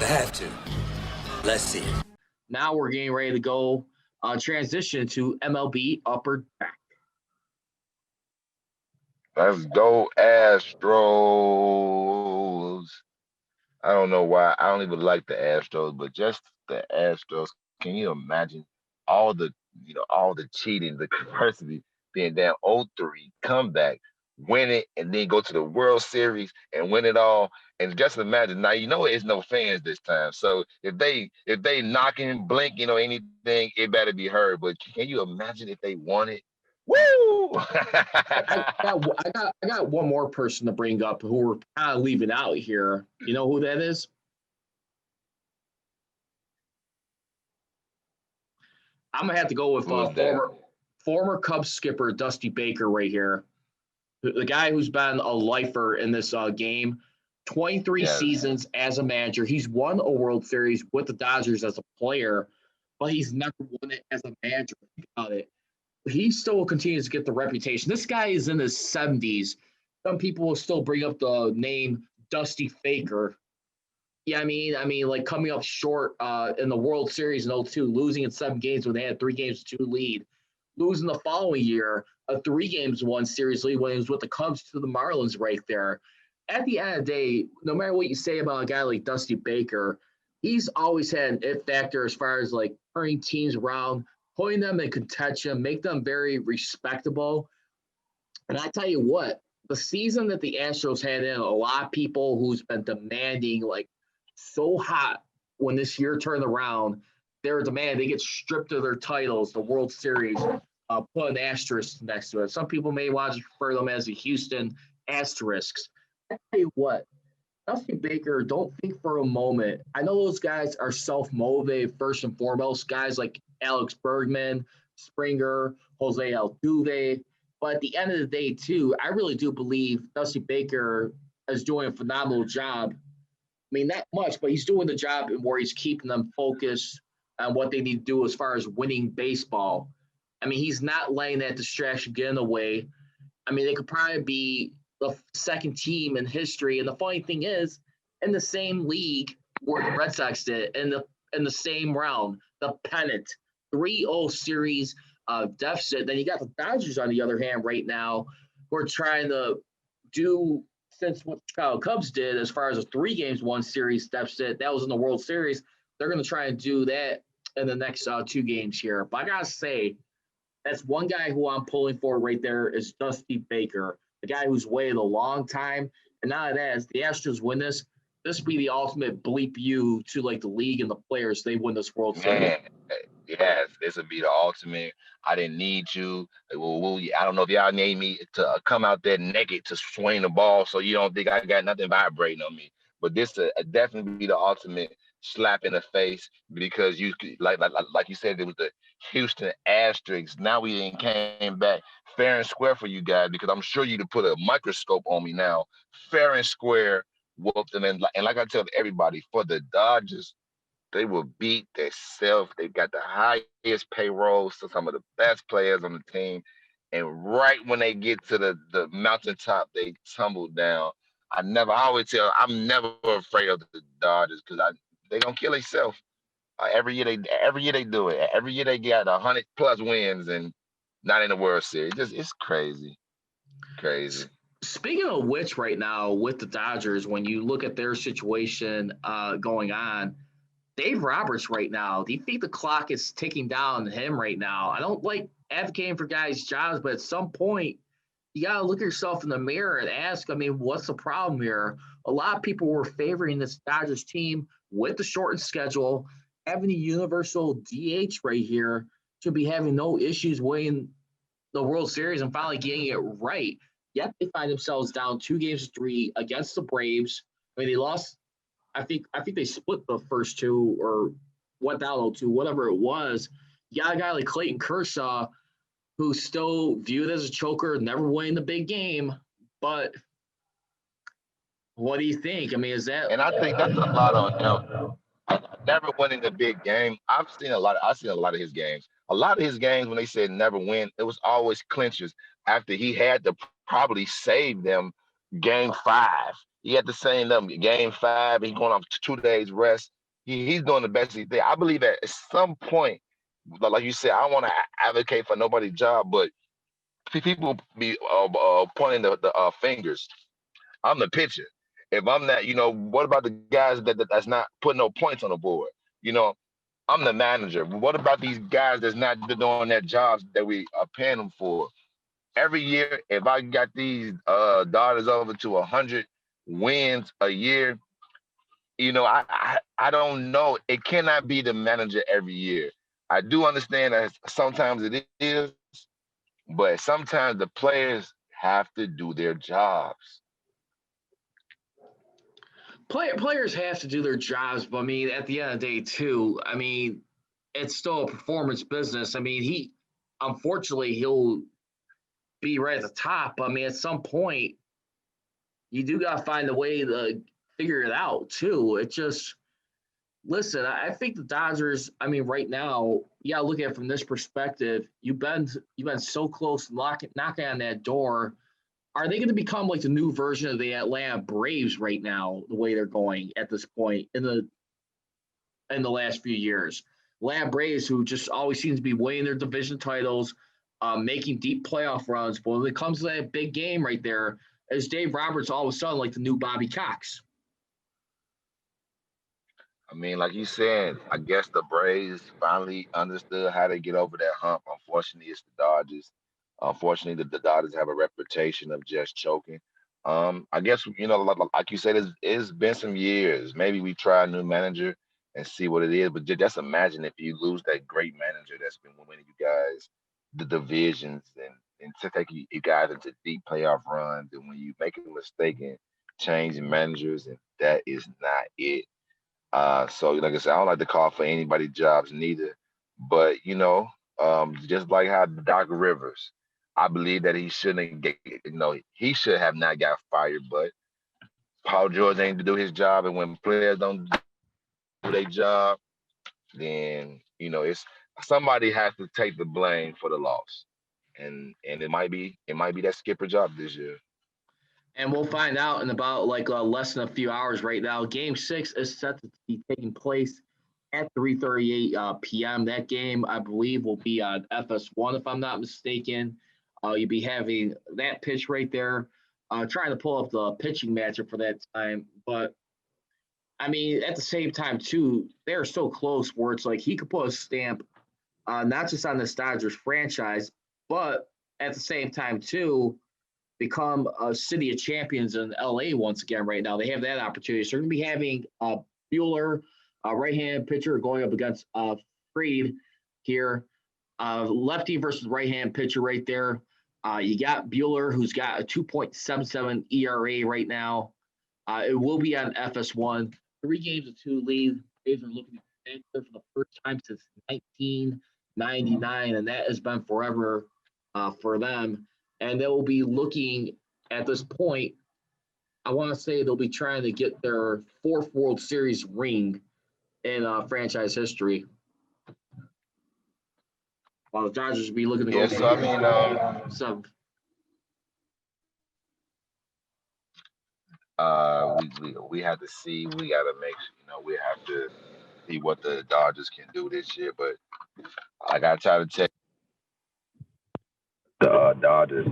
have to. Let's see it. Now we're getting ready to go transition to MLB Upper Deck. Let's go, Astros. I don't know why. I don't even like the Astros, but just the Astros. Can you imagine all the all the cheating, the adversity, being down 0-3, come back, win it, and then go to the World Series and win it all. And just imagine now, it's no fans this time. So if they knocking, blinking, or anything, it better be heard. But can you imagine if they won it? Woo! I got one more person to bring up who we're kind of leaving out here. You know who that is? I'm gonna have to go with former Cubs skipper Dusty Baker right here, the guy who's been a lifer in this game. 23 seasons as a manager. He's won a World Series with the Dodgers as a player, but he's never won it as a manager. Think about it. He still continues to get the reputation. This guy is in his 70s. Some people will still bring up the name Dusty Baker. Yeah, I mean, like coming up short in the World Series in 2002, losing in 7 games when they had 3 games to 2 lead. Losing the following year, a 3-1 series lead when he was with the Cubs to the Marlins right there. At the end of the day, no matter what you say about a guy like Dusty Baker, he's always had an it factor as far as like turning teams around, putting them in contention, make them very respectable. And I tell you what, the season that the Astros had in, a lot of people who's been demanding like so hot when this year turned around, they're demanding they get stripped of their titles, the World Series, put an asterisk next to it. Some people may want to refer them as the Houston Asterisks. I tell you what, Dusty Baker, don't think for a moment. I know those guys are self-motivated first and foremost, guys like Alex Bergman, Springer, Jose Altuve. But at the end of the day, too, I really do believe Dusty Baker is doing a phenomenal job. I mean, not much, but he's doing the job where he's keeping them focused on what they need to do as far as winning baseball. I mean, he's not letting that distraction get in the way. I mean, they could probably be the second team in history. And the funny thing is, in the same league where the Red Sox did, in the same round, the pennant, 3-0 series deficit. Then you got the Dodgers on the other hand right now, who are trying to do since what the Chicago Cubs did as far as a 3-1 series deficit. That was in the World Series. They're going to try and do that in the next 2 games here. But I got to say, that's one guy who I'm pulling for right there is Dusty Baker, the guy who's waited a long time. And now that as the Astros win this would be the ultimate bleep you to like the league and the players. They win this World Series. Man, yes, this would be the ultimate. I didn't need you. Well, I don't know if y'all need me to come out there naked to swing the ball, so you don't think I got nothing vibrating on me. But this definitely be the ultimate slap in the face because you like you said, it was the Houston Asterisks. Now we ain't came back fair and square for you guys because I'm sure you'd put a microscope on me now, fair and square. Whooped them and like I tell everybody, for the Dodgers, they will beat themselves. They got the highest payroll, so some of the best players on the team. And right when they get to the mountaintop, they tumble down. I always tell, I'm never afraid of the Dodgers because they gonna kill themselves. Every year they do it. Every year they got 100+ wins and not in the World Series. It's crazy. Crazy. Speaking of which, right now with the Dodgers, when you look at their situation going on, Dave Roberts right now, do you think the clock is ticking down on him right now? I don't like advocating for guys' jobs, but at some point, you got to look yourself in the mirror and ask, I mean, what's the problem here? A lot of people were favoring this Dodgers team with the shortened schedule, having the universal DH right here, should be having no issues winning the World Series and finally getting it right. Yet they find themselves down 2-3 against the Braves. I mean, they lost. I think they split the first 2 or went down 0-2, whatever it was. You got a guy like Clayton Kershaw, who's still viewed as a choker, never winning the big game. But what do you think? I mean, is that? And I think that's a lot on him. Never winning the big game. I've seen a lot of his games. A lot of his games, when they said never win, it was always clinches after he had to probably save them game 5. He had to save them game 5. He's going off 2 days rest. he's doing the best he did. I believe at some point, like you said, I don't want to advocate for nobody's job, but people be pointing the fingers. I'm the pitcher. If I'm not, what about the guys that's not putting no points on the board? You know, I'm the manager. What about these guys that's not doing their jobs that we are paying them for? Every year, if I got these daughters over to 100 wins a year, I don't know. It cannot be the manager every year. I do understand that sometimes it is, but sometimes the players have to do their jobs. Players have to do their jobs, but I mean, at the end of the day, too, I mean, it's still a performance business. I mean, unfortunately, he'll be right at the top. I mean, at some point, you do got to find a way to figure it out, too. It just, listen, I think the Dodgers, I mean, right now, you got to look at it from this perspective. You've been so close to knocking on that door. Are they going to become like the new version of the Atlanta Braves right now, the way they're going at this point in the last few years? Atlanta Braves, who just always seems to be winning their division titles, making deep playoff runs. But when it comes to that big game right there, is Dave Roberts all of a sudden like the new Bobby Cox? I mean, like you said, I guess the Braves finally understood how to get over that hump. Unfortunately, it's the Dodgers. Unfortunately, the Dodgers have a reputation of just choking. I guess like you said, it's been some years. Maybe we try a new manager and see what it is. But just imagine if you lose that great manager that's been winning you guys the divisions and to take you guys into deep playoff runs. And when you make a mistake and changing managers, and that is not it. So like I said, I don't like to call for anybody jobs neither, but just like how Doc Rivers, I believe that he shouldn't get, he should have not got fired, but Paul George ain't to do his job, and when players don't do their job, then it's somebody has to take the blame for the loss, and it might be that skipper job this year. And we'll find out in about like less than a few hours right now. Game 6 is set to be taking place at 3:38 p.m. That game, I believe, will be on FS1, if I'm not mistaken. You'll be having that pitch right there. Trying to pull up the pitching matchup for that time. But, I mean, at the same time, too, they're so close where it's like he could put a stamp not just on the Dodgers franchise, but at the same time, too, become a city of champions in LA once again right now. They have that opportunity. So they're going to be having Bueller, right-hand pitcher, going up against Fried here. Lefty versus right-hand pitcher right there. You got Bueller, who's got a 2.77 ERA right now. It will be on FS1. 3 games of 2 lead. Braves are looking at for the first time since 1999, and that has been forever for them. And they'll be looking at this point. I want to say they'll be trying to get their 4th World Series ring in franchise history. While the Dodgers will be looking to go. Yeah, so I mean, we have to see. We got to make sure, we have to see what the Dodgers can do this year. But like I try to tell the Dodgers,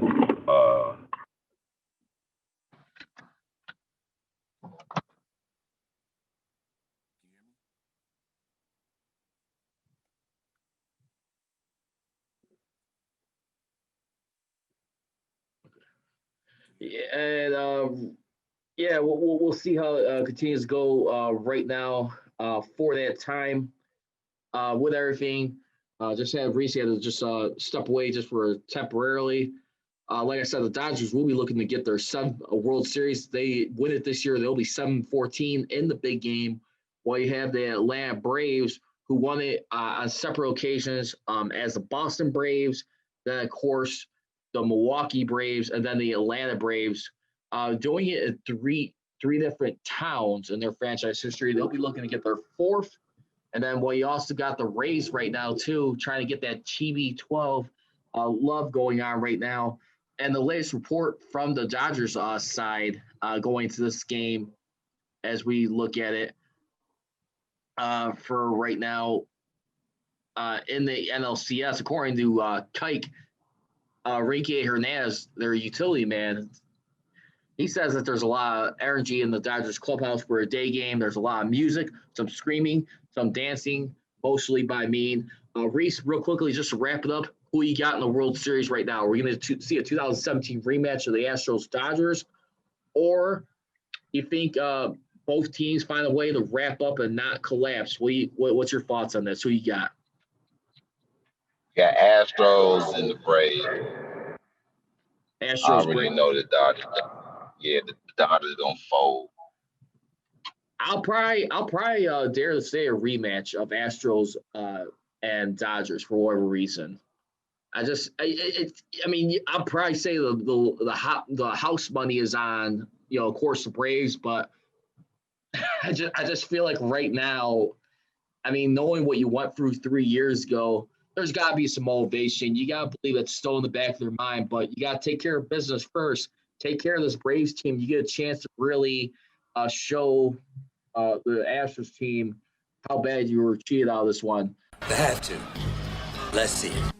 and we'll see how it continues to go right now for that time with everything. Just have Richey had to just step away just for temporarily. Like I said, the Dodgers will be looking to get their 7th World Series. They win it this year. They'll be 7-14 in the big game. While you have the Atlanta Braves, who won it on separate occasions as the Boston Braves, then, of course, the Milwaukee Braves, and then the Atlanta Braves, doing it in three different towns in their franchise history. They'll be looking to get their 4th. And then, you also got the Rays right now, too, trying to get that TB12 love going on right now. And the latest report from the Dodgers side going to this game as we look at it. for right now in the NLCS, according to Kike Rinke Hernandez, their utility man. He says that there's a lot of energy in the Dodgers clubhouse for a day game. There's a lot of music, some screaming, some dancing, mostly by mean. Reese, real quickly, just to wrap it up, who you got in the World Series right now? We're going to see a 2017 rematch of the Astros-Dodgers, or you think both teams find a way to wrap up and not collapse? What's your thoughts on this? Who you got? Got Astros and the Braves. Astros, I already know the Dodgers. Yeah, the Dodgers gonna fold. I'll probably dare to say a rematch of Astros and Dodgers for whatever reason. I'll probably say the house money is on, of course, the Braves, but I just feel like right now, knowing what you went through 3 years ago, there's got to be some motivation. You got to believe it's still in the back of their mind, but you got to take care of business first. Take care of this Braves team. You get a chance to really show the Astros team how bad you were cheated out of this one. They have to. Let's see it.